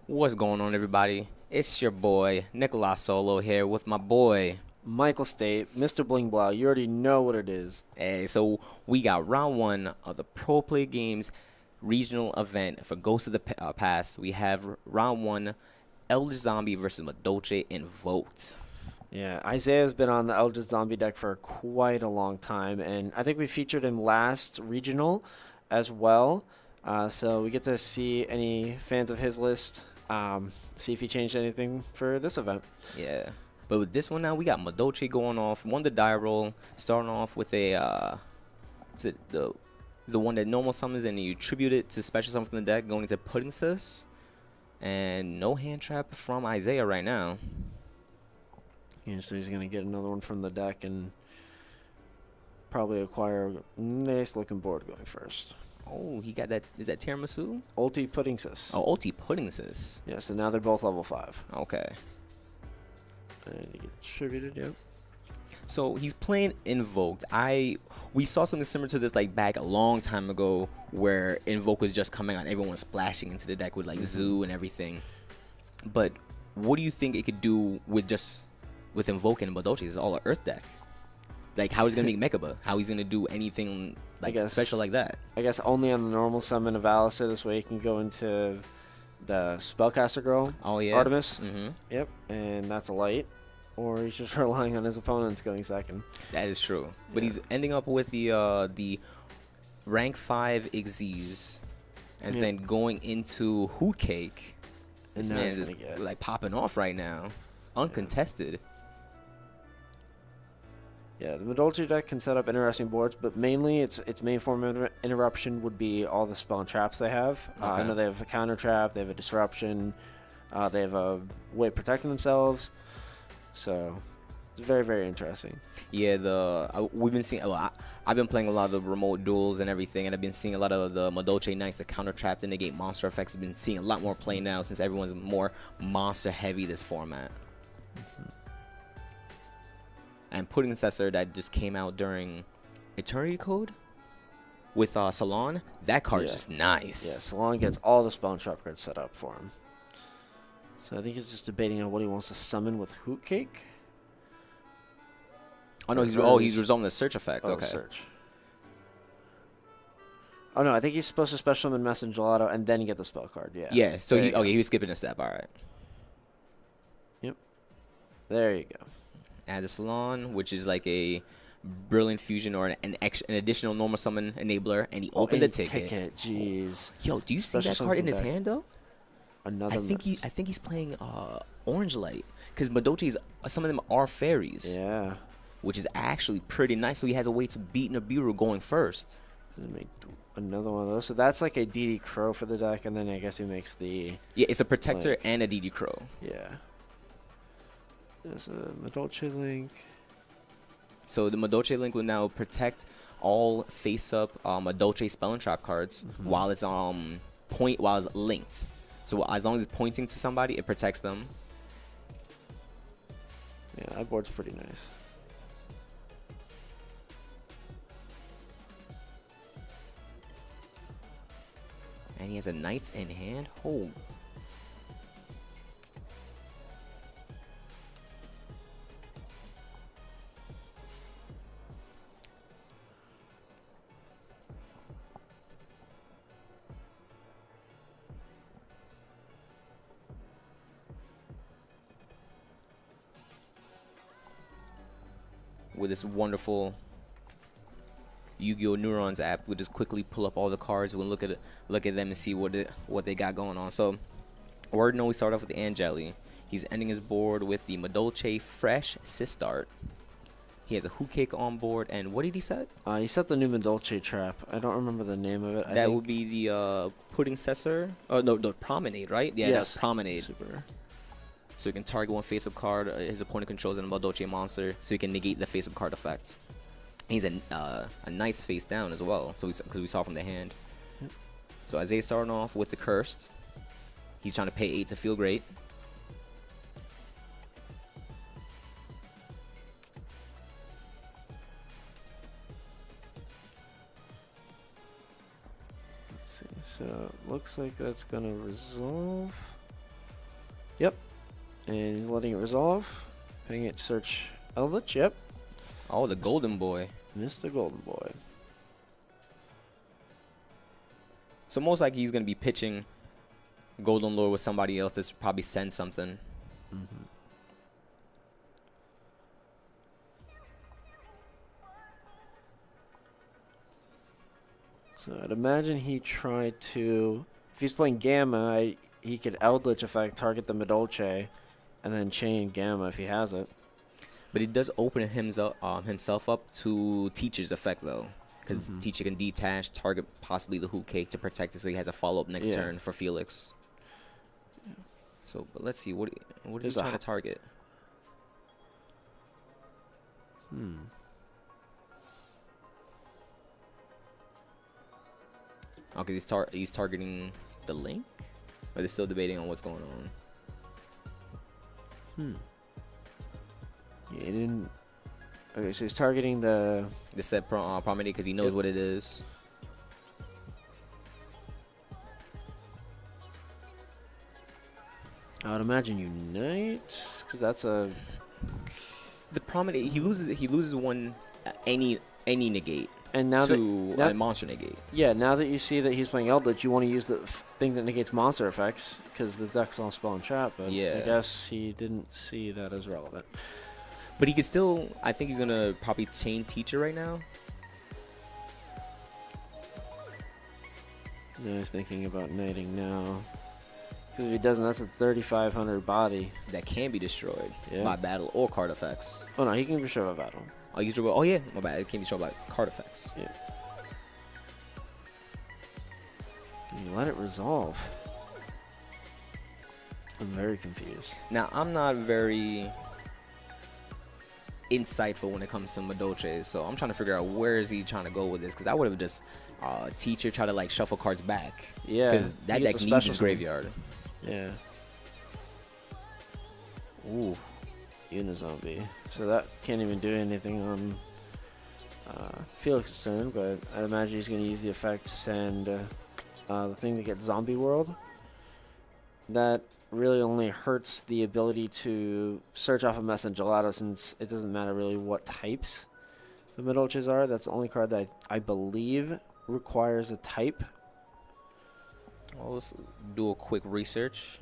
What's going on, everybody? It's your boy Nicolas Solo here with my boy. Michael State, Mr. Bling Blah. You already know what it is. Hey, so we got round one of the Pro Play Games regional event for Ghost of the Past. We have round one, Eldlich Zombie versus Madolche Invoked. Yeah, Isaiah's been on the Eldritch Zombie deck for quite a long time, and I think we featured him last regional as well. So we get to see any fans of his list, see if he changed anything for this event. Yeah, but with this one now, we got Madolche going off. Won the die roll, starting off with a is it the one that normal summons and you tribute it to special summon from the deck, going to Pudding Sis, and no hand trap from Isaiah right now. Yeah, so he's gonna get another one from the deck and probably acquire a nice looking board going first. Oh, he got that. Is that tiramisu? Ulti Pudding Sis. Oh, ulti pudding sis. Yeah, so now they're both level 5. Okay. And he gets tributed, yep. So he's playing Invoked. We saw something similar to this like back a long time ago, where Invoke was just coming out, everyone was splashing into the deck with like Zoo and everything. But what do you think it could do with Invoke and Madolche? It's all an Earth deck. Like how he's gonna make Mechaba? How he's gonna do anything like special like that? I guess only on the normal summon of Alistair. This way he can go into the Spellcaster Girl. Oh yeah, Artemis. Mm-hmm. Yep, and that's a light. Or he's just relying on his opponents going second. That is true. But Yeah. he's ending up with the rank 5 Xyz, and Yeah. then going into Hoot Cake. And This now man he's is gonna get- like popping off right now, uncontested. Yeah, the Madolche deck can set up interesting boards, but mainly its main form of interruption would be all the spell and traps they have. I Okay. know they have a counter trap, they have a disruption, they have a way of protecting themselves. So it's very, very interesting. Yeah, we've been seeing. I've been playing a lot of the remote duels and everything, and I've been seeing a lot of the Madolche Knights, the counter trap to negate monster effects. I've been seeing a lot more play now since everyone's more monster heavy this format. And Pudding Successor that just came out during Eternity Code with Salon, that card is Yeah. just Yeah, nice. Salon gets all the spell and trap cards set up for him. So I think he's just debating on what he wants to summon with Hoot Cake. Oh no, Or he's resolving the search effect. Oh, Okay. search. Oh no, I think he's supposed to special summon Mess and Gelato and then get the spell card. Yeah. Yeah. So There he you go. he was skipping a step. All right. There you go. Add the Salon, which is like a Brilliant Fusion or an additional normal summon enabler, and he opened the ticket. Jeez. Yo, do you see Special that summon card in from his deck. hand though? Another. I think he's playing Orange Light, because Madolche's some of them are fairies, Yeah. which is actually pretty nice. So he has a way to beat Nibiru going first. Gonna make another one of those. So that's like a DD Crow for the deck, and then I guess he makes the Yeah, it's a Protector Link. and a DD Crow. yeah. There's a Madolche Link. So the Madolche Link will now protect all face-up Madolche Spell and Trap cards while it's while it's linked. So as long as it's pointing to somebody, it protects them. Yeah, that board's pretty nice. And he has a Knights in hand. Oh. With this wonderful YuGiOh Neurons app, we'll just quickly pull up all the cards. We'll look at them and see what they got going on. So, we start off with Angeli. He's ending his board with the Madolche Fresh Sistart. He has a Hoot Cake on board, and what did he set? He set the new Madolche trap. I don't remember the name of it. That would be the Pudding Cessor. Oh no, the Promenade, right? Yeah, Yes. that's Promenade. Super. So he can target one face-up card his opponent controls and a Madolche monster, so he can negate the face-up card effect. He's a nice face down as well, so because we saw from the hand. So Isaiah starting off with the Cursed. He's trying to pay 8 to feel great. Let's see. So it looks like that's gonna resolve. Yep. And he's letting it resolve. Having it search Eldlich. Yep. Oh, the golden boy. Mr. Golden Boy. So most likely he's gonna be pitching Golden Lord with somebody else to probably send something. Mm-hmm. So I'd imagine he tried to, if he's playing Gamma, he could Eldlich effect, target the Madolche, and then chain Gamma if he has it. But it does open himself up to Teacher's effect though, because Teacher can detach, target possibly the Hoop Cake to protect it, so he has a follow up next turn for Felix. So, but let's see what is he trying to target? Okay, he's targeting the Link, or they're still debating on what's going on. Yeah, he didn't. Okay, so he's targeting the set Promedy because he knows what it is. I would imagine Unite, because that's a. The Promedy, he loses one any negate. And now to that a monster negate. Yeah, now that you see that he's playing Eldlich, you want to use the thing that negates monster effects because the deck's all spell and trap. But I guess he didn't see that as relevant. But he could still. I think he's gonna probably chain Teacher right now. Yeah, he's thinking about knighting now. Because if he doesn't, that's a 3,500 body that can be destroyed by battle or card effects. Oh no, he can be destroyed by battle. Oh, you destroy. Oh yeah, my bad. It can be destroyed by card effects. Yeah. You let it resolve. I'm very confused. Now I'm not very insightful when it comes to Madolche, so I'm trying to figure out where is he trying to go with this, because I would have just Teacher try to like shuffle cards back. Yeah. Because that deck needs his graveyard. Yeah. Ooh. Unizombie. So that can't even do anything on Felix's turn, but I imagine he's going to use the effect to send the thing to get Zombie World. That really only hurts the ability to search off a Messenger Gelato, since it doesn't matter really what types the Madolches are. That's the only card that I believe requires a type. Well, let's do a quick research.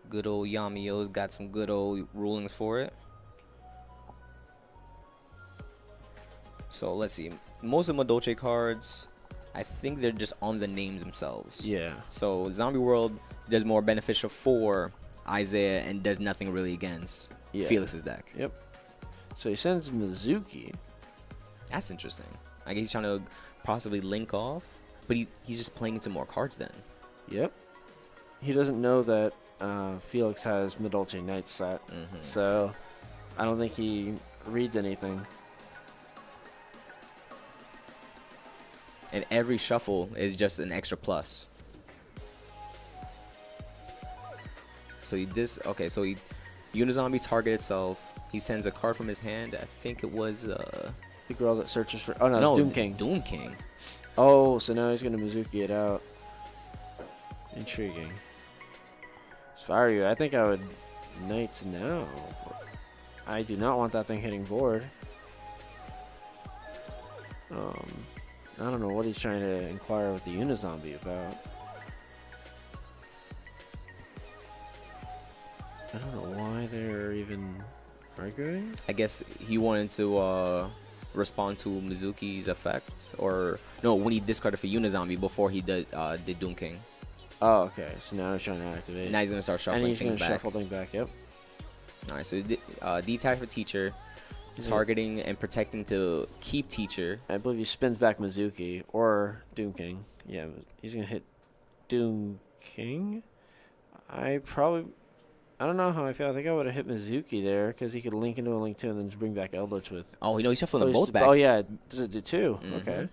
Good old YuGiOh's got some good old rulings for it. So let's see. Most of Madolche cards, I think they're just on the names themselves. Yeah. So Zombie World does more beneficial for Isaiah and does nothing really against Felix's deck. Yep. So he sends Mizuki. That's interesting. I guess he's trying to possibly link off, but he's just playing into more cards then. Yep. He doesn't know that Felix has Madolche Knight set, so I don't think he reads anything. And every shuffle is just an extra plus. So so he Unizombie target itself. He sends a card from his hand. I think it was the girl that searches for. Oh no, it's Doom King. Doom King. Oh, so now he's gonna Mizuki it out. Intriguing. As far as you, I think I would Knights now. I do not want that thing hitting board. I don't know what he's trying to inquire with the Unizombie about. I don't know why they're even arguing. I guess he wanted to respond to Mizuki's effect, or no, when he discarded for Unizombie before he did Doom King. Oh, okay. So now he's trying to activate. Now he's gonna start shuffling things back. Shuffle things back. Yep. All right. So detach for Teacher, targeting and protecting to keep Teacher. I believe he spins back Mizuki or Doom King. Yeah, he's gonna hit Doom King. I don't know how I feel. I think I would have hit Mizuki there because he could link into a link 2 and then just bring back Eldlich with. Oh, he's shuffling them both back. Oh yeah, does it do 2? Okay.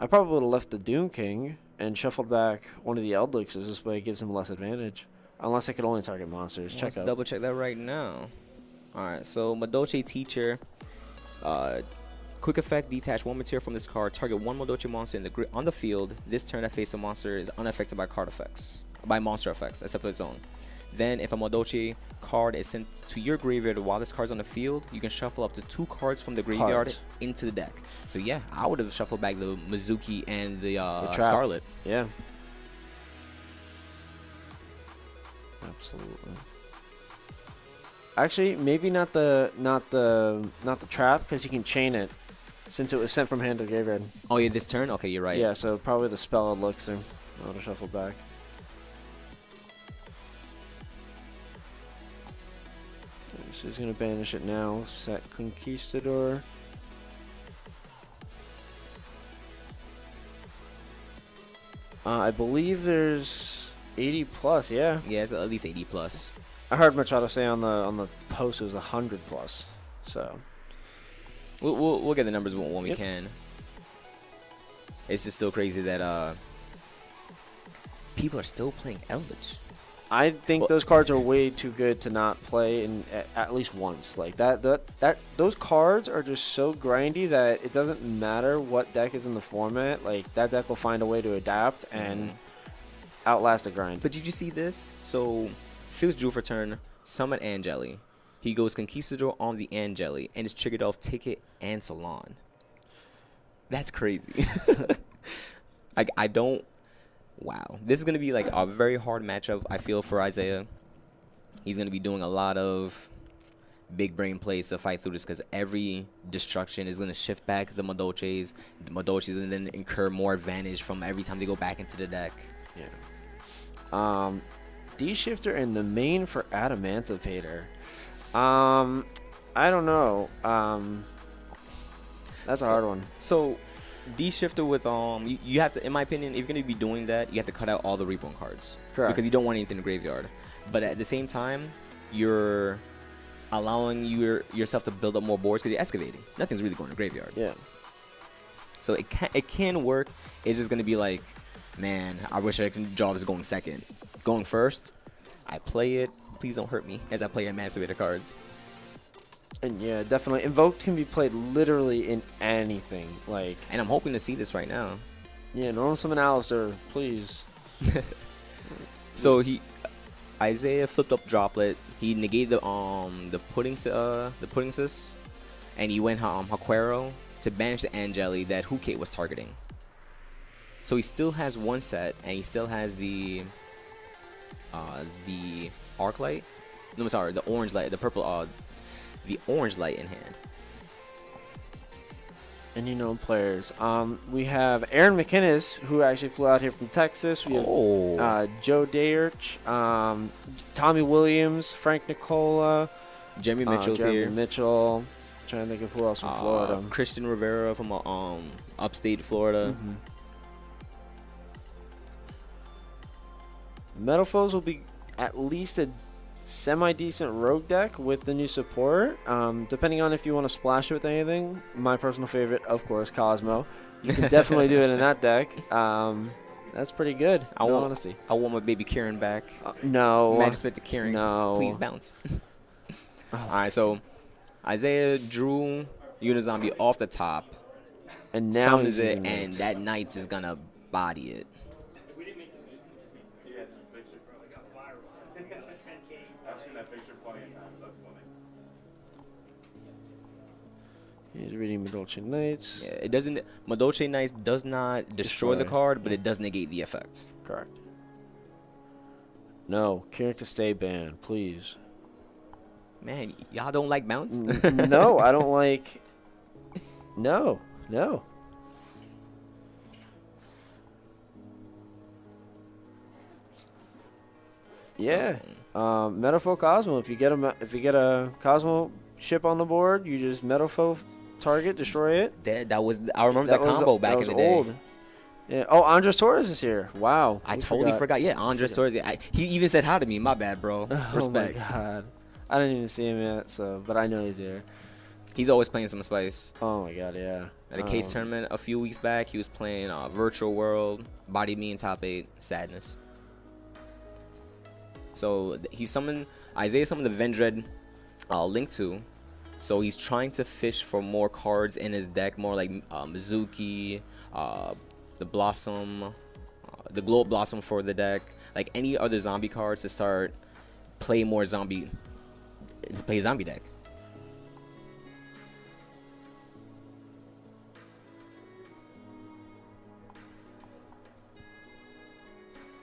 I probably would have left the Doom King and shuffled back one of the Eldlichs. This way it gives him less advantage. Unless I could only target monsters. Let's double check that right now. Alright, so Madolche Teacher Quick effect, detach one material from this card. Target one Madolche monster on the field. This turn that face a monster is unaffected by monster effects, except its own. Then, if a Madolche card is sent to your graveyard while this card's on the field, you can shuffle up to 2 cards from the graveyard into the deck. So yeah, I would have shuffled back the Mizuki and the Scarlet. Yeah. Absolutely. Actually, maybe not the trap, because you can chain it since it was sent from hand to the graveyard. Oh yeah, this turn? Okay, you're right. Yeah, so probably the spell elixir. I would have shuffled back. So he's gonna banish it now. Set Conquistador. I believe there's 80 plus. Yeah. Yeah, it's at least 80 plus. I heard Machado say on the post it was 100 plus. So we'll get the numbers when we can. It's just still crazy that people are still playing Eldlich. I think those cards are way too good to not play in at least once. Like those cards are just so grindy that it doesn't matter what deck is in the format. Like that deck will find a way to adapt and outlast the grind. But did you see this? So Phil's drew for turn, summon Angeli. He goes Conquistador on the Angeli and is triggered off Ticket and Salon. That's crazy. I don't. Wow. This is going to be like a very hard matchup, I feel, for Isaiah. He's going to be doing a lot of big brain plays to fight through this because every destruction is going to shift back the Madolches. The Madolches and then incur more advantage from every time they go back into the deck. Yeah. D-Shifter in the main for Adamantipator. I don't know. That's a hard one. So D-Shifter with you have to, in my opinion, if you're gonna be doing that, you have to cut out all the Reborn cards. Correct. Because you don't want anything in the graveyard. But at the same time, you're allowing yourself to build up more boards because you're excavating. Nothing's really going to the graveyard. Yeah. So it can work. It's just gonna be like, man, I wish I could draw this going second. Going first, I play it. Please don't hurt me as I play Emancipator cards. And yeah, definitely. Invoked can be played literally in anything. Like, and I'm hoping to see this right now. Yeah, normal summon Alistair, please. So Isaiah flipped up Droplet. He negated the pudding sis, and he went Haquero to banish the Angeli that Hukate was targeting. So he still has one set, and he still has the arc light. No, I'm sorry, the orange light, the purple, the orange light in hand. And you know players. We have Aaron McInnes, who actually flew out here from Texas. We have Joe Dayerch, Tommy Williams, Frank Nicola, Jeremy Mitchell's here. Jeremy Mitchell. I'm trying to think of who else from Florida. Christian Rivera from upstate Florida. Metal Foes will be at least a semi-decent rogue deck with the new support, depending on if you want to splash it with anything. My personal favorite, of course, Cosmo. You can definitely do it in that deck. That's pretty good. Honestly, I want my baby Kieran back. No, Magic to Kieran. No, please bounce. All right, so Isaiah drew Unizombie off the top, and now summons it, and that Knights is gonna body it. He's reading Madolche Knights. Yeah, it doesn't. Madolche Knights does not destroy the card, but it does negate the effect. Correct. No, Kieran can stay banned, please. Man, y'all don't like bounce? No, I don't like. No. Yeah, Metaphor Cosmo. If you get a Cosmo ship on the board, you just Metaphor target, destroy it. That was, I remember that combo back in the day. Old. Yeah. Oh, Andres Torres is here. Wow. I totally forgot. Yeah, Andres Torres. He even said hi to me. My bad, bro. Respect. Oh my god. I didn't even see him yet, but I know he's here. He's always playing some Spice. Oh my god, yeah. At a case tournament a few weeks back, he was playing Virtual World, bodied me in top 8, Sadness. So Isaiah summoned the Vendread Link 2. So he's trying to fish for more cards in his deck, more like Mizuki, the Blossom, the Globe Blossom for the deck, like any other zombie cards to start play more zombie, to play zombie deck.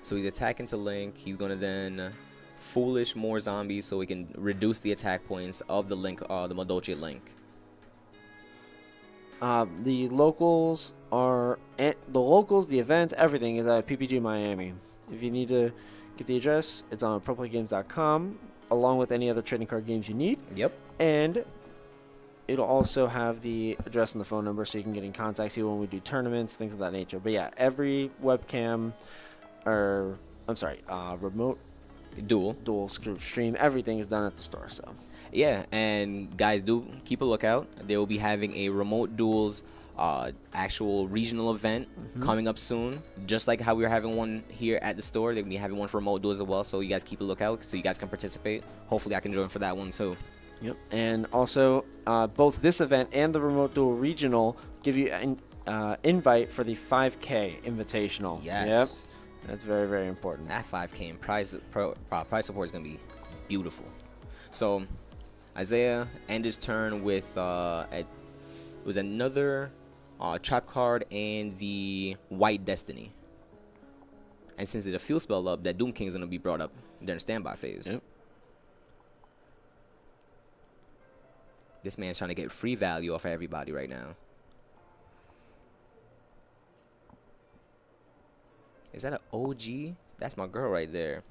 So he's attacking to Link. He's gonna then Foolish more zombies so he can reduce the attack points of the Link, the Madolche Link. The locals are the event, everything is at PPG Miami. If you need to get the address, it's on ProPlayGames.com, along with any other trading card games you need. Yep. And it'll also have the address and the phone number so you can get in contact, see when we do tournaments, things of that nature. But yeah, every webcam, or remote dual stream, everything is done at the store. So yeah, and guys, do keep a lookout. They will be having a remote duels actual regional event coming up soon, just like how we are having one here at the store. They'll be having one for remote duels as well, so you guys keep a lookout so you guys can participate. Hopefully I can join for that one too. Yep. And also both this event and the remote duel regional give you an invite for the 5K invitational. Yes. Yep. That's very, very important. That 5K and prize support is gonna be beautiful. So Isaiah ended his turn with it was another trap card and the White Destiny. And since it's a field spell up, that Doom King is gonna be brought up during standby phase. Yep. This man's trying to get free value off of everybody right now. Is that an OG? That's my girl right there.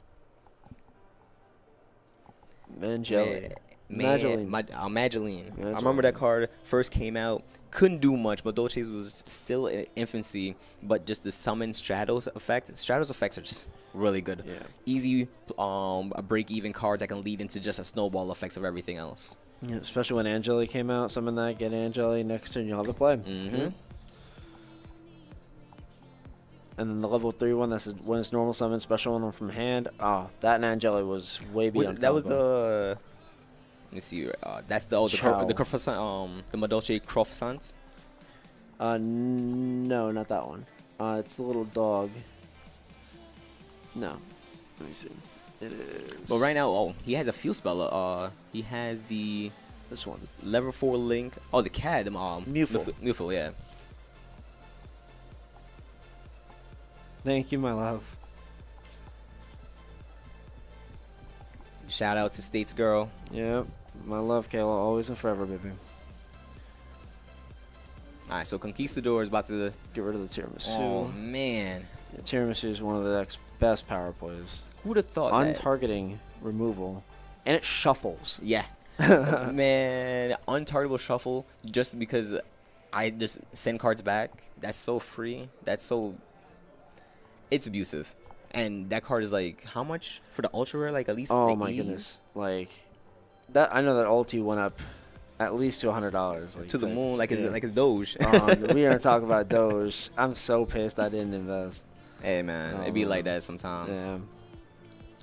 Magellan. Magellan. I remember that card first came out. Couldn't do much. Madolche's was still in infancy, but just the summon Stratos effect. Stratos effects are just really good. Yeah. Easy break-even cards that can lead into just a snowball effects of everything else. Yeah, especially when Angeli came out. Summon that, get Angeli. Next turn, you'll have to play. And then the level 3 one, that's when it's normal summon, special one from hand. Oh, that and Angeli was way beyond. That was the. Let me see. That's the croissant. The Madolche croissant. No, not that one. It's the little dog. No, let me see. It is. But right now, he has a field spell. He has the this one. Level 4 Link. Oh, the cat. Mufil, yeah. Thank you, my love. Shout out to States Girl. Yep, my love, Kayla, always and forever, baby. All right, so Conquistador is about to get rid of the tiramisu. Oh man, yeah, tiramisu is one of the best power plays. Who would have thought? Untargeting removal, and it shuffles. Yeah, man, untargetable shuffle just because I just send cards back. That's so free. That's so. It's abusive. And that card is like, how much for the ultra rare? Like at least. Oh my goodness! Like that, I know that ulti went up at least to $100. Like, to the moon, like it's Doge. We aren't talking about Doge. I'm so pissed I didn't invest. Hey man, it be like that sometimes. Yeah.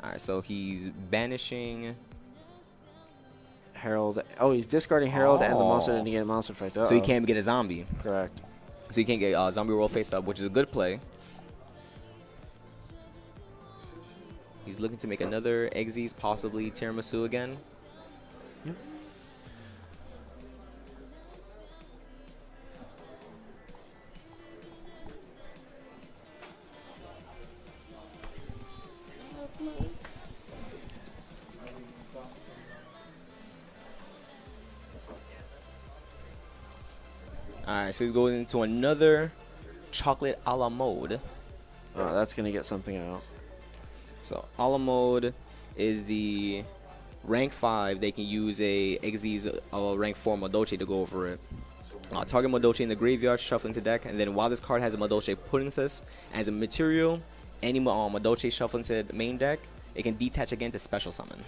All right, so he's banishing Herald. Oh, he's discarding Herald and the monster to get a monster effect. So he can't get a zombie. Correct. So he can't get zombie roll face up, which is a good play. He's looking to make another Exes, possibly tiramisu again. Yep. Alright, so he's going into another chocolate a la mode. Oh, that's going to get something out. So a la mode is the rank 5. They can use a Exes rank 4 Madolche to go over it. Target Madolche in the graveyard, shuffle into deck, and then while this card has a Madolche Puddingsus as a material, any Madolche shuffle into the main deck, it can detach again to special summon.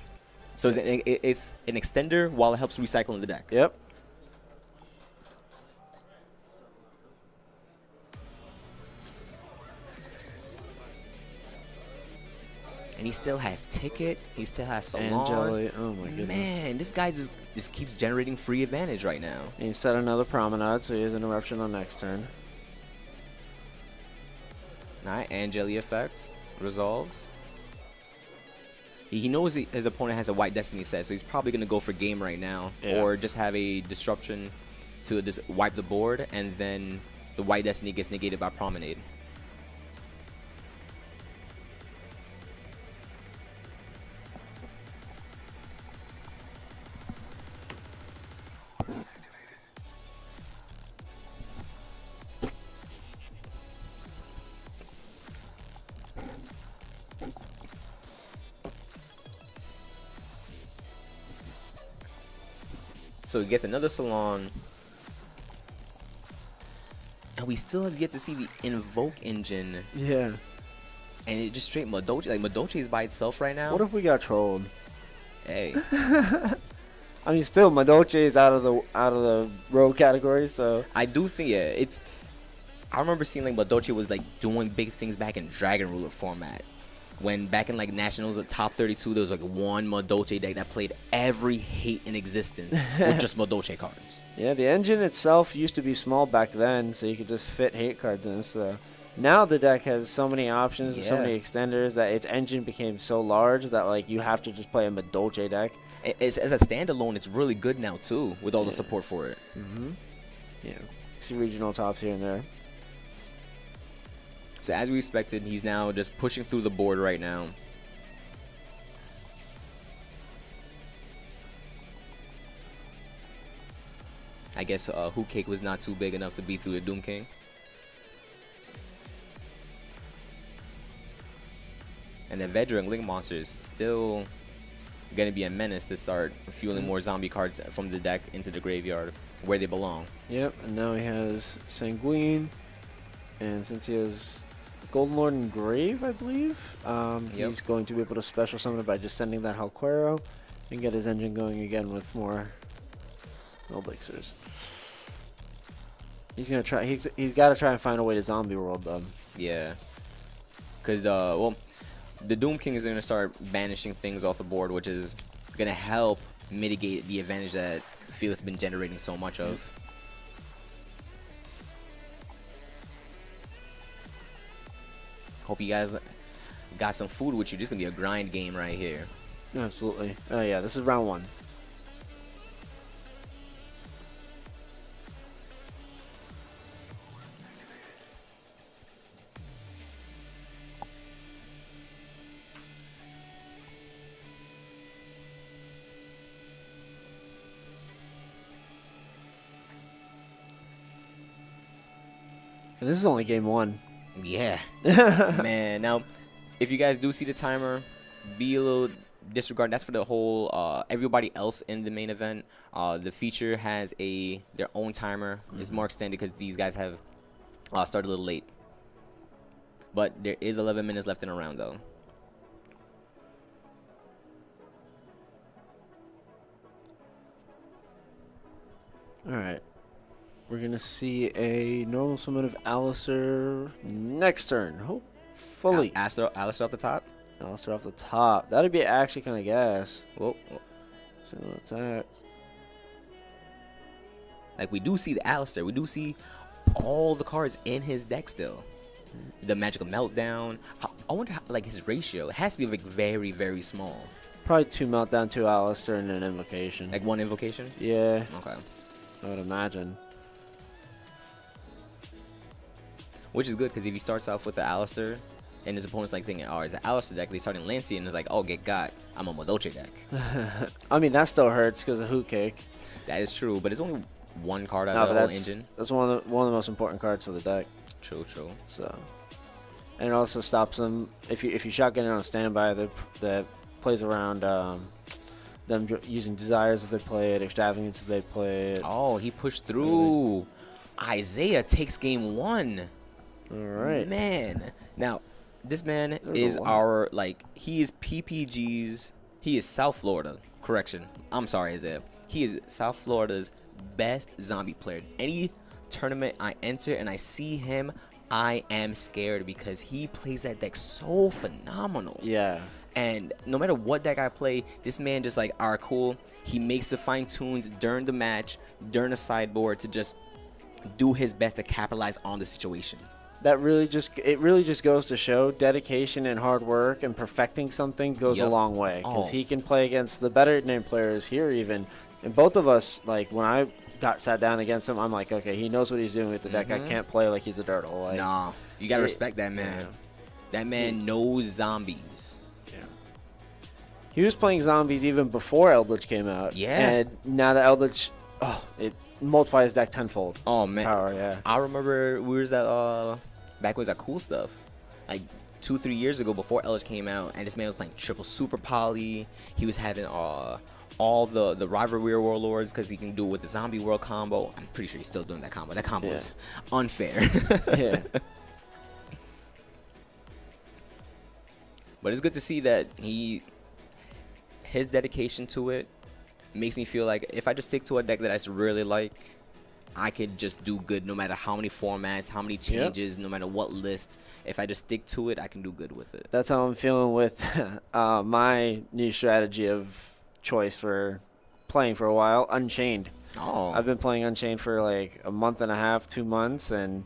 So it's an extender while it helps recycle in the deck. Yep. And he still has Ticket. He still has Solar. Angeli. Oh my goodness. Man, this guy just just keeps generating free advantage right now. He set another promenade, so he has an eruption on next turn. Alright, Angeli effect resolves. He knows his opponent has a White Destiny set, so he's probably going to go for game right now. Yeah. Or just have a disruption to just wipe the board, and then the White Destiny gets negated by Promenade. So he gets another Salon. And we still have yet to see the Invoke engine. Yeah. And it just straight Madolche. Like, Madolche is by itself right now. What if we got trolled? Hey. I mean, still, Madolche is out of the rogue category, so. I do think, yeah, it's... I remember seeing, like, Madolche was, like, doing big things back in Dragon Ruler format. When back in, like, Nationals at top 32, there was, like, one Madolche deck that played every hate in existence with just Madolche cards. Yeah, the engine itself used to be small back then, so you could just fit hate cards in. So now the deck has so many options, and so many extenders, that its engine became so large that, like, you have to just play a Madolche deck. As a standalone, it's really good now, too, with all the support for it. Mm-hmm. Yeah. See regional tops here and there. So as we expected, he's now just pushing through the board right now. I guess Hoot Cake was not too big enough to beat through the Doom King. And the Vedra and Link Monsters still going to be a menace to start fueling more zombie cards from the deck into the graveyard where they belong. Yep, and now he has Sanguine, and since he has Golden Lord and Grave, I believe, he's going to be able to special summon it by just sending that Halquero and get his engine going again with more Elixirs. He's gonna try. He's got to try and find a way to zombie world them. Yeah, because well, the Doom King is gonna start banishing things off the board, which is gonna help mitigate the advantage that Felix has been generating so much of. Hope you guys got some food with you. This is gonna be a grind game right here. Absolutely. Oh yeah, this is round 1. And this is only game 1. Yeah. Man, now, if you guys do see the timer, be a little disregard. That's for the whole, everybody else in the main event. The feature has their own timer. It's more extended because these guys have started a little late. But there is 11 minutes left in a round, though. Alright. We're going to see a normal summon of Alistair next turn. Hopefully. Alistair off the top? Alistair off the top. That'd be actually kind of gas. Whoa. Single attack. Like, we do see the Alistair. We do see all the cards in his deck still. The Magical Meltdown. I wonder how, like, his ratio. It has to be, like, very, very small. Probably 2 Meltdown, 2 Alistair, and an Invocation. Like 1 Invocation? Yeah. Okay. I would imagine. Which is good, because if he starts off with the Alistair, and his opponent's like thinking, oh, it's an Alistair deck, they start in Lancey, and it's like, oh, get got. I'm a Madolche deck. I mean, that still hurts because of Hoot Cake. That is true, but it's only 1 card out of the whole engine. That's one of the most important cards for the deck. True. So, and it also stops them if you shotgun it on standby. That plays around them using Desires if they play it, Extravagance if they play it. Oh, he pushed through. Isaiah takes game 1. All right, man. Now, this man is our, like, he is PPG's. He is South Florida. Correction. I'm sorry, Isaiah. He is South Florida's best zombie player. Any tournament I enter and I see him, I am scared because he plays that deck so phenomenal. Yeah. And no matter what deck I play, this man just like, alright, cool. He makes the fine tunes during the match, during the sideboard to just do his best to capitalize on the situation. That really just goes to show dedication and hard work and perfecting something goes a long way, because he can play against the better named players here even. And both of us, like when I got sat down against him, I'm like, okay, he knows what he's doing with the deck. I can't play like he's a dirtle. Like, nah, you gotta respect that man. Yeah. That man knows zombies. Yeah. He was playing zombies even before Eldlich came out. Yeah. And now that Eldlich, it multiplies his deck tenfold. Oh man. Power, yeah. I remember we was at back when it was at Cool Stuff, like 2-3 years ago before Eldlich came out, and this man was playing triple super poly. He was having all the rivalry warlords because he can do it with the zombie world combo. I'm pretty sure he's still doing that combo. That combo is unfair. Yeah. But it's good to see that his dedication to it makes me feel like if I just stick to a deck that I just really like, I could just do good no matter how many formats, how many changes, no matter what list. If I just stick to it, I can do good with it. That's how I'm feeling with my new strategy of choice for playing for a while, Unchained. Oh. I've been playing Unchained for like a month and a half, 2 months, and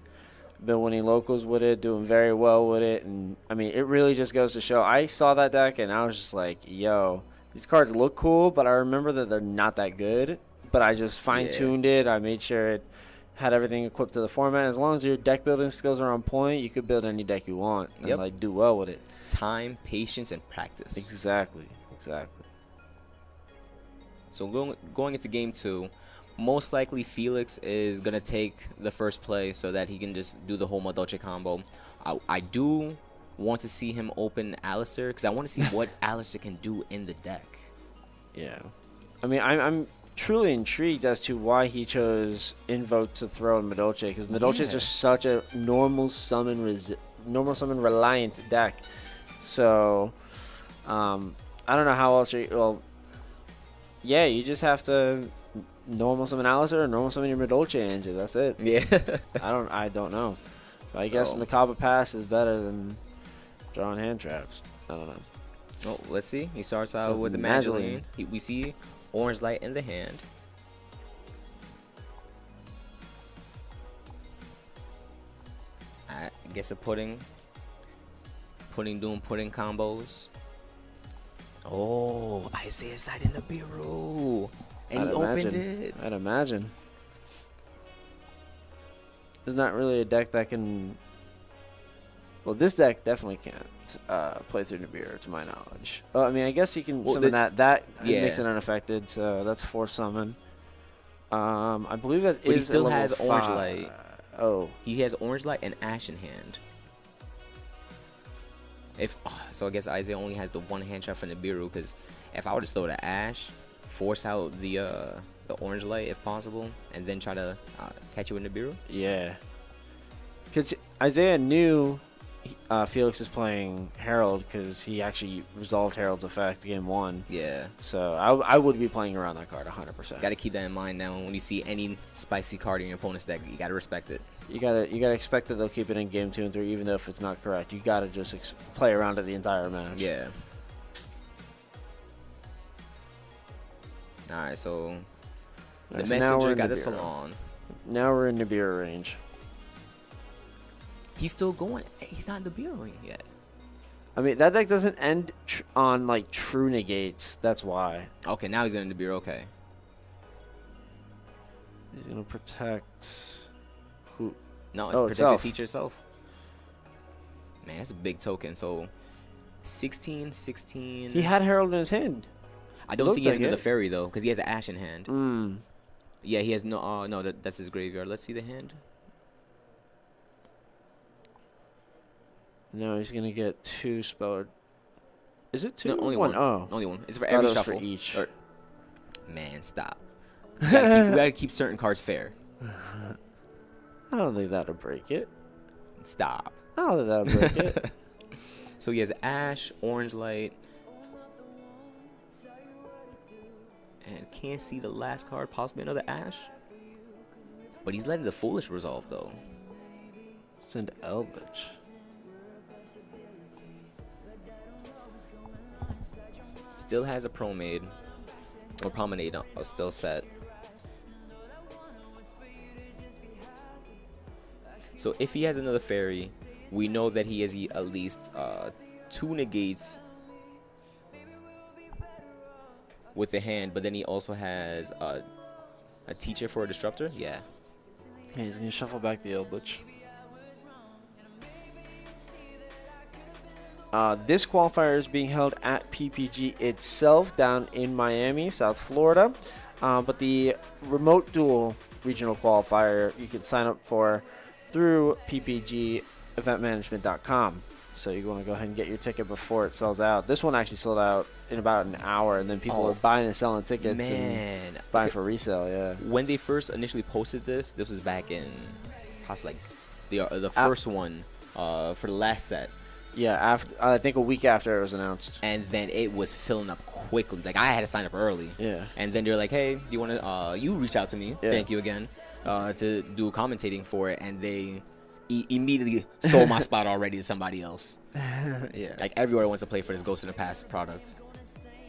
been winning locals with it, doing very well with it. And I mean, it really just goes to show. I saw that deck and I was just like, yo, these cards look cool, but I remember that they're not that good. But I just fine-tuned it. I made sure it had everything equipped to the format. As long as your deck building skills are on point, you could build any deck you want and like do well with it. Time, patience, and practice. Exactly. So going into game 2, most likely Felix is gonna take the first play so that he can just do the whole Madolche combo. I do want to see him open Alistair because I want to see what Alistair can do in the deck. Yeah, I mean, I'm truly intrigued as to why he chose Invoked to throw in Madolche, because Madolche is just such a normal summon reliant deck. So I don't know how else you just have to normal summon Alistair or normal summon your Madolche engine. That's it. Yeah. I don't know. I guess Macabre Pass is better than drawing hand traps. I don't know. Oh, let's see. He starts out with the Madolche. We see orange light in the hand. I guess a pudding doing pudding combos. Oh, Isaiah side in the Biru. And he opened it. I'd imagine. There's not really a deck that can... Well, this deck definitely can't play through Nibiru, to my knowledge. Oh, I mean, I guess he can summon that makes it unaffected, so that's force summon. I believe that but he still has orange light. Oh. He has orange light and ash in hand. So I guess Isaiah only has the one hand trap for Nibiru, because if I were to throw the ash, force out the orange light if possible, and then try to catch you with Nibiru. Yeah, because Isaiah knew Felix is playing Herald because he actually resolved Herald's effect game 1. Yeah. So I would be playing around that card 100%. Got to keep that in mind now. When you see any spicy card in your opponent's deck, you got to respect it. You gotta expect that they'll keep it in game 2 and 3, even though if it's not correct. You gotta just play around it the entire match. Yeah. All right, so the messenger got the salon. Now we're in Nibiru range. He's still going. He's not in the Nibiru ring yet. I mean, that deck doesn't end on like true negates. That's why. Okay, now he's in the Nibiru. Okay. He's gonna protect. Who? No, protect itself. the teacher itself. Man, that's a big token. So 16. He had Herald in his hand. I don't think he has another fairy though, because he has an ash in hand. Yeah, he has no. No, that's his graveyard. Let's see the hand. No, he's gonna get 2 spell. Is it 2? No, only one. Oh, only one. It's for every shuffle. For each. Man, stop. We gotta keep certain cards fair. I don't think that'll break it. Stop. I don't think that'll break it. So he has ash, orange light, and can't see the last card. Possibly another ash. But he's letting the foolish resolve though. Send Eldlich. still has a Promenade or Promenade still set. So if he has another fairy, we know that he has at least 2 negates with the hand, but then he also has a teacher for a disruptor. Yeah. Yeah, he's gonna shuffle back the Eldlich. This qualifier is being held at PPG itself down in Miami, South Florida. But the remote duel regional qualifier you can sign up for through ppgeventmanagement.com. So you want to go ahead and get your ticket before it sells out. This one actually sold out in about an hour, and then people were buying and selling tickets and buying for resale. Yeah. When they first initially posted this was back in possibly like the first one for the last set. Yeah, after I think a week after it was announced. And then it was filling up quickly. Like I had to sign up early. Yeah. And then they're like, "Hey, do you want to?" You reach out to me. Yeah. Thank you again. To do commentating for it, and they immediately sold my spot already to somebody else. Yeah. Like everybody wants to play for this Ghost in the Past product.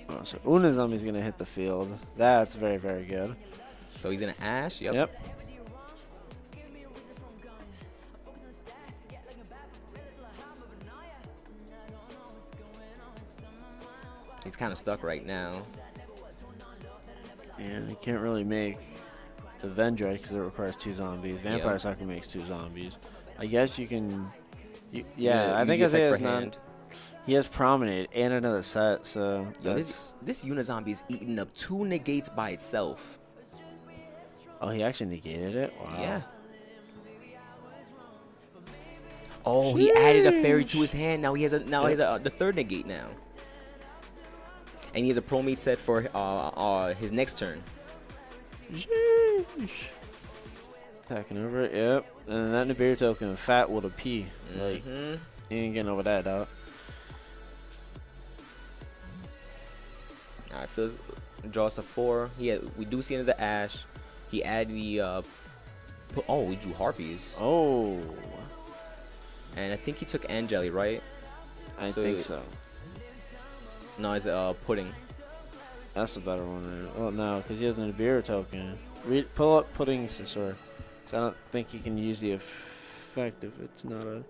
Oh, so Unazami's gonna hit the field. That's very, very good. So he's gonna Ash. Yep. Yep. He's kind of stuck right now. And he can't really make the Vendread because it requires 2 zombies. Vampire Sucker makes 2 zombies. I guess you can. Yeah, I think Isaiah's not. He has Promenade and another set, so. Yo, this Unizombie is eating up 2 negates by itself. Oh, he actually negated it? Wow. Yeah. Oh, he added a fairy to his hand. Now he has the 3rd negate now. And he has a Promate set for his next turn. Sheesh. Attacking over it, yep. And that Nibiru token, fat with a P. Like, you ain't getting over that, dog. Alright, Phil's draws a 4. We do see another Ash. He added the we drew Harpies. Oh. And I think he took Angeli, right? I think so. No, it's Pudding. That's a better one. Right? Oh no, because he has a Nibiru token. Pull up Pudding Sensor. Because I don't think he can use the effect if it's not a.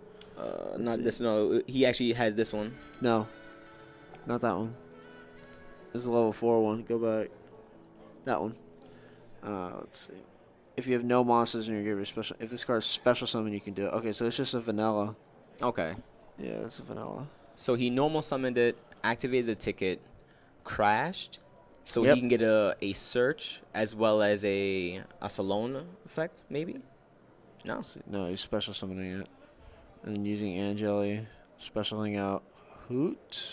Not this. No, he actually has this one. No, not that one. This is a level 4 one. Go back. That one. Let's see. If you have no monsters in your graveyard special, if this card is special summon, you can do it. Okay, so it's just a vanilla. Okay. Yeah, it's a vanilla. So he normal summoned it, activated the ticket, crashed, so he can get a search as well as a Salon effect, maybe? No? No, he's special summoning it. And then using Angeli, specialing out Hoot.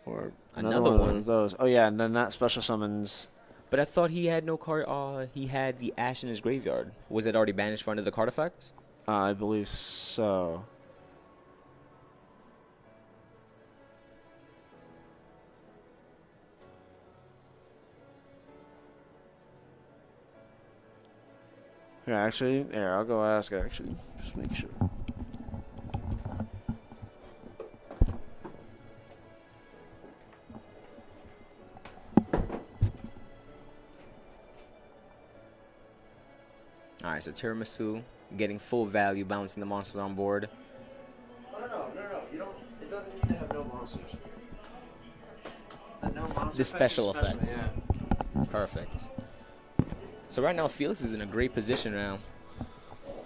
Or another one of those. Oh, yeah, and then that special summons. But I thought he had no card. He had the Ash in his graveyard. Was it already banished for under the card effect? I believe so. Here, actually, I'll go ask, actually. Just make sure. Alright, so Tiramisu getting full value, balancing the monsters on board. No. You don't. It doesn't need to have no monsters. The no monster the special effect. Yeah. Perfect. So right now, Felix is in a great position now.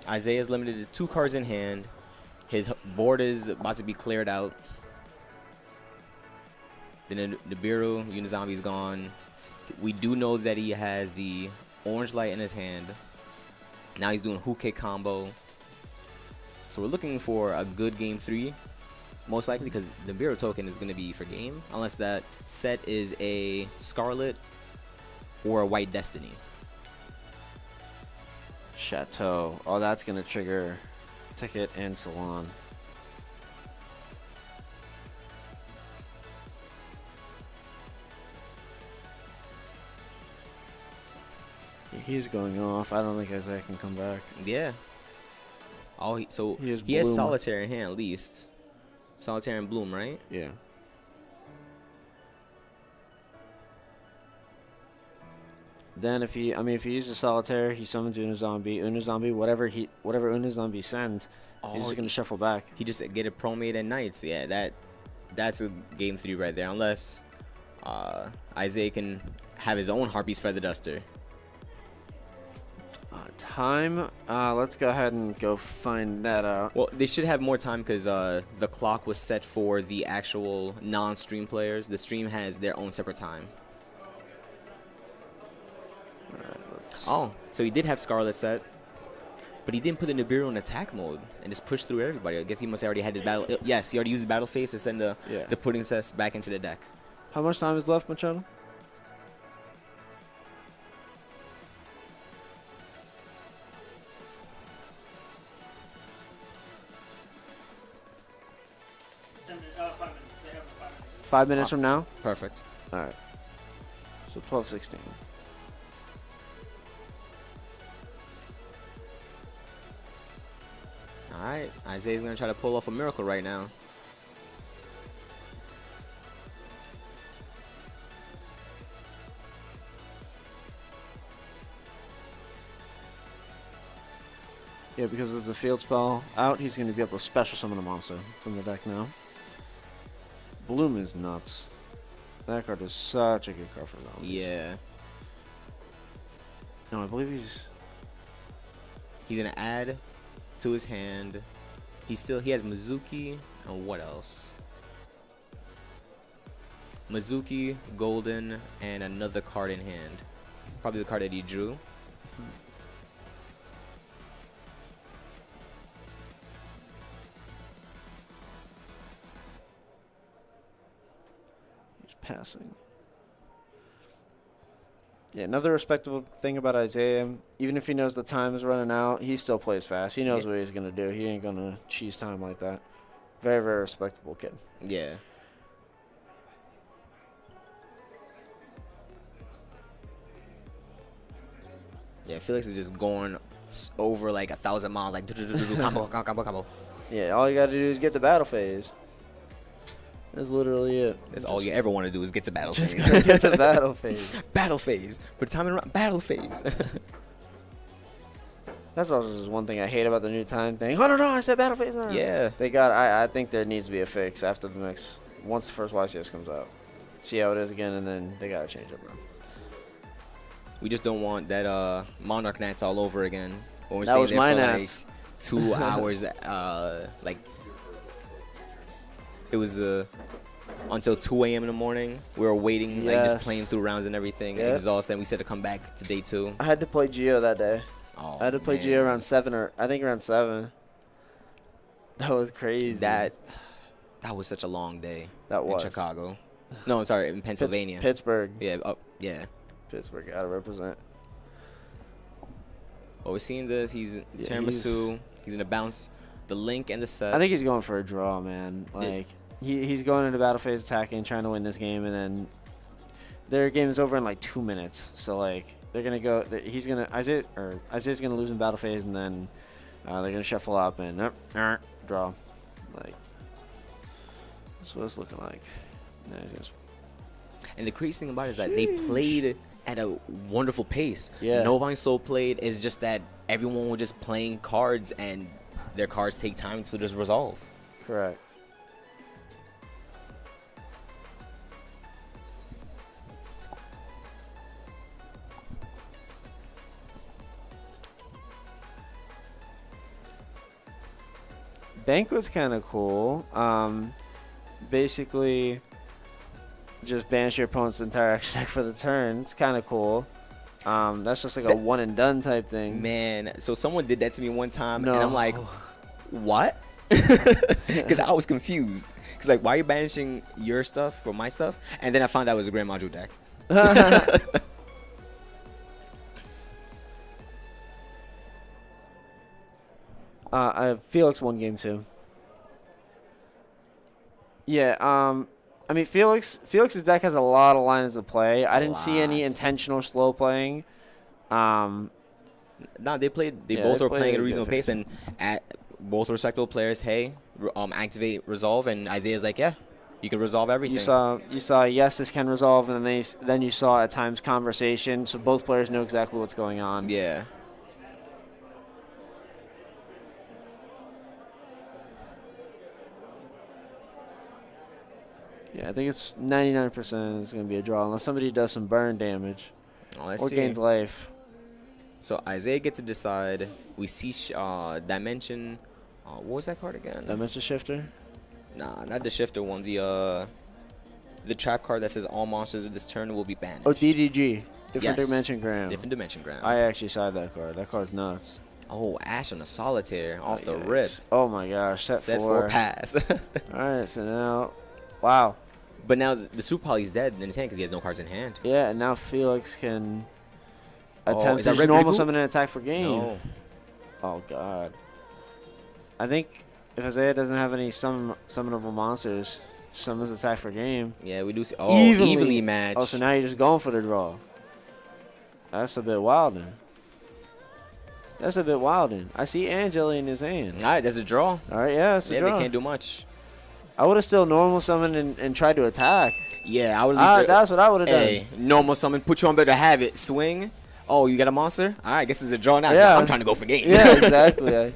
Isaiah's limited to 2 cards in hand. His board is about to be cleared out. Then the Nibiru, Unizombie's gone. We do know that he has the orange light in his hand. Now he's doing Huke combo. So we're looking for a good game 3. Most likely because the Nibiru token is going to be for game. Unless that set is a Scarlet or a White Destiny. Chateau. Oh, that's going to trigger Ticket and Salon. He's going off. I don't think Isaiah can come back. Yeah. Oh, he has Solitaire in hand at least. Solitaire and Bloom, right? Yeah. Then if he uses Solitaire, he summons Unazombie, whatever Unazombie sends, he's just gonna shuffle back. He just get a Promade and Knights. Yeah, that's a game 3 right there. Unless Isaiah can have his own Harpy's Feather Duster. Time. Let's go ahead and go find that out. Well, they should have more time because the clock was set for the actual non-stream players. The stream has their own separate time. Oh, so he did have Scarlet set, but he didn't put the Nibiru in attack mode and just push through everybody. I guess he must have already had his battle. Yes, he already used his battle phase to send the pudding cess back into the deck. How much time is left, Machado? They have 5 minutes. 5 minutes from now? Perfect. All right. So 12:16. All right, Isaiah's gonna try to pull off a miracle right now. Yeah, because of the field spell out, he's going to be able to special summon a monster from the deck now. Bloom is nuts. That card is such a good card for them. Yeah. No, I believe he's gonna add to his hand. He has Mizuki and what else? Mizuki, Golden, and another card in hand. Probably the card that he drew. He's passing. Yeah, another respectable thing about Isaiah, even if he knows the time is running out, he still plays fast. He knows what he's going to do. He ain't going to cheese time like that. Very, very respectable kid. Yeah. Yeah, Felix is just going over like 1,000 miles, like combo. Yeah, all you got to do is get the battle phase. That's literally it. That's all you ever want to do is get to battle phase. Just get to battle phase. Battle phase. Put time in battle phase. That's also just one thing I hate about the new time thing. Oh, no, I said battle phase. No. Yeah. I think there needs to be a fix after the next, once the first YCS comes out. See how it is again, and then they got to change it, bro. We just don't want that Monarch Nats all over again. When we're That was there my for Nats. like 2 hours. Like, it was until 2 a.m. in the morning. We were waiting, like just playing through rounds and everything. Exhausted. And we said to come back to day 2. I had to play GeoTPP that day. Oh, I had to play GeoTPP around 7 around 7. That was crazy. That was such a long day. That was. In Chicago. No, I'm sorry, in Pennsylvania. Pittsburgh. Yeah, yeah. Pittsburgh, gotta represent. Well, we're seeing this. He's Tiramisu. He's gonna bounce the Link and the set. I think he's going for a draw, man. Like he's going into battle phase attacking, trying to win this game, and then their game is over in like 2 minutes. So like they're gonna go. Isaiah's gonna lose in battle phase, and then they're gonna shuffle up and draw. Like that's what it's looking like. And the crazy thing about it is that they played at a wonderful pace. Yeah. Nobody so played. It's just that everyone was just playing cards, and their cards take time to just resolve. Correct. Banquet's kind of cool. Basically, just banish your opponent's entire action deck for the turn. It's kind of cool. That's just like a one and done type thing. Man, so someone did that to me one time, No. and I'm like, what? Because I was confused. Because like, why are you banishing your stuff for my stuff? And then I found out it was a Grand Module deck. I have Felix won game 2. Yeah, I mean Felix's deck has a lot of lines of play. I didn't see any intentional slow playing. No, they both were playing at a reasonable pace, and at both respectable players, hey, activate resolve, and Isaiah's like, yeah, You can resolve everything. You saw yes, this can resolve, and then you saw at times conversation, so both players know exactly what's going on. Yeah. Yeah, I think it's 99% it's going to be a draw unless somebody does some burn damage or gains life. So Isaiah gets to decide. We see Dimension. What was that card again? Dimension Shifter? Nah, not the Shifter one. The trap card that says all monsters of this turn will be banished. Oh, DDG. Different Yes. Dimension Gram. Different Dimension Gram. I actually saw that card. That card's nuts. Oh, Ash on a Solitaire off the Yikes. rip. Oh my gosh. Set 4 4. pass. Alright, so now. Wow. But now the Super Poly's dead in his hand because he has no cards in hand. Yeah, and now Felix can Oh, attempt is that his red normal reboot? summon and attack for game. No. Oh god. I think if Isaiah doesn't have any summonable monsters, summons attack for game. Yeah, we do see. Oh, Evenly. evenly matched. Oh, so now you're just going for the draw. That's a bit wild then. That's a bit wild then. I see Angela in his hand. All right, that's a draw. All right, yeah, that's a Yeah, draw. they can't do much. I would have still normal summoned and tried to attack. Yeah, I would at least. That's what I would have done. Hey, normal summon, put you on better have it. Swing. Oh, you got a monster? All right, I guess it's a draw now. Yeah. I'm trying to go for game. Yeah, exactly.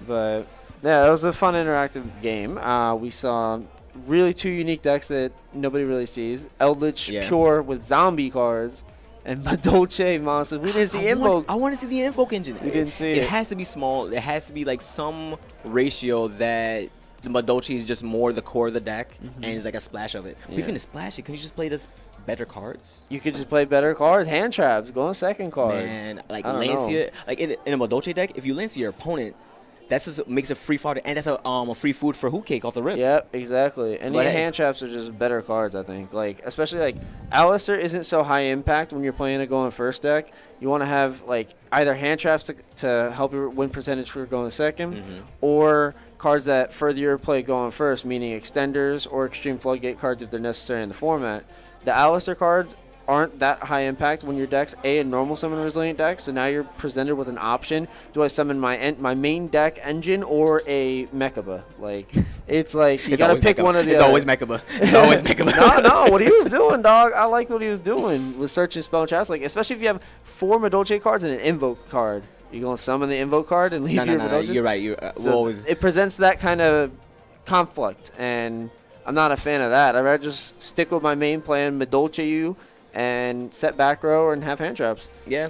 But yeah, it was a fun interactive game. We saw really 2 unique decks that nobody really sees. Eldlich Yeah. Pure with zombie cards and Madolche monsters. We didn't see Invoked. I want to see the Invoke engine. We didn't see it. it. It has to be small. It has to be like some ratio that the Madolche is just more the core of the deck and it's like a splash of it. Yeah. We can splash it. Can you just play this better cards? You could just play better cards, hand traps, go on second cards. Man, like I don't Lancia, know. like in a Madolche deck, if you Lancia your opponent, that's just makes a free fodder and that's a free food for hoot cake off the rip. Yep, exactly. And But the hey. hand traps are just better cards, I think. Like, especially like Alistair isn't so high impact when you're playing a going first deck. You want to have like either hand traps to help your win percentage for going 2nd, or cards that further your play going first, meaning extenders or extreme floodgate cards if they're necessary in the format. The Alistair cards aren't that high impact when your deck's a normal summon resilient deck, so now you're presented with an option. Do I summon my main deck engine or a Mechaba? Like, it's like you gotta pick one of the It's other. always Mechaba. It's always Mechaba. No, what he was doing, dog. I liked what he was doing with searching spell traps. Like, especially if you have 4 Madolche cards and an Invoke card. You gonna summon the Invoke card and leave your No. Madolches? You're right. You're So we'll always. it presents that kind of conflict, and I'm not a fan of that. I'd rather just stick with my main plan, Madolche you, and set back row and have hand traps. Yeah,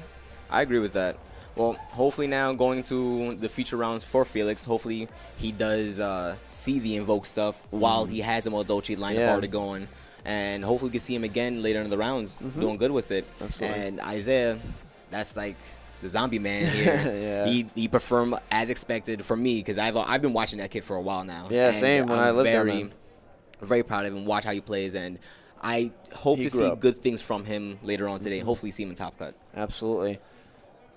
I agree with that. Well, hopefully now going to the future rounds for Felix, hopefully he does see the Invoke stuff while he has a Madolche lineup Yeah. already going. And hopefully we can see him again later in the rounds doing good with it. Absolutely. And Isaiah, that's like the zombie man here. Yeah. He performed as expected for me because I've been watching that kid for a while now. Yeah, And same. When I lived down there. very proud of him, watch how he plays, and I hope He to grew see up. good things from him later on today. Hopefully see him in Top Cut. Absolutely.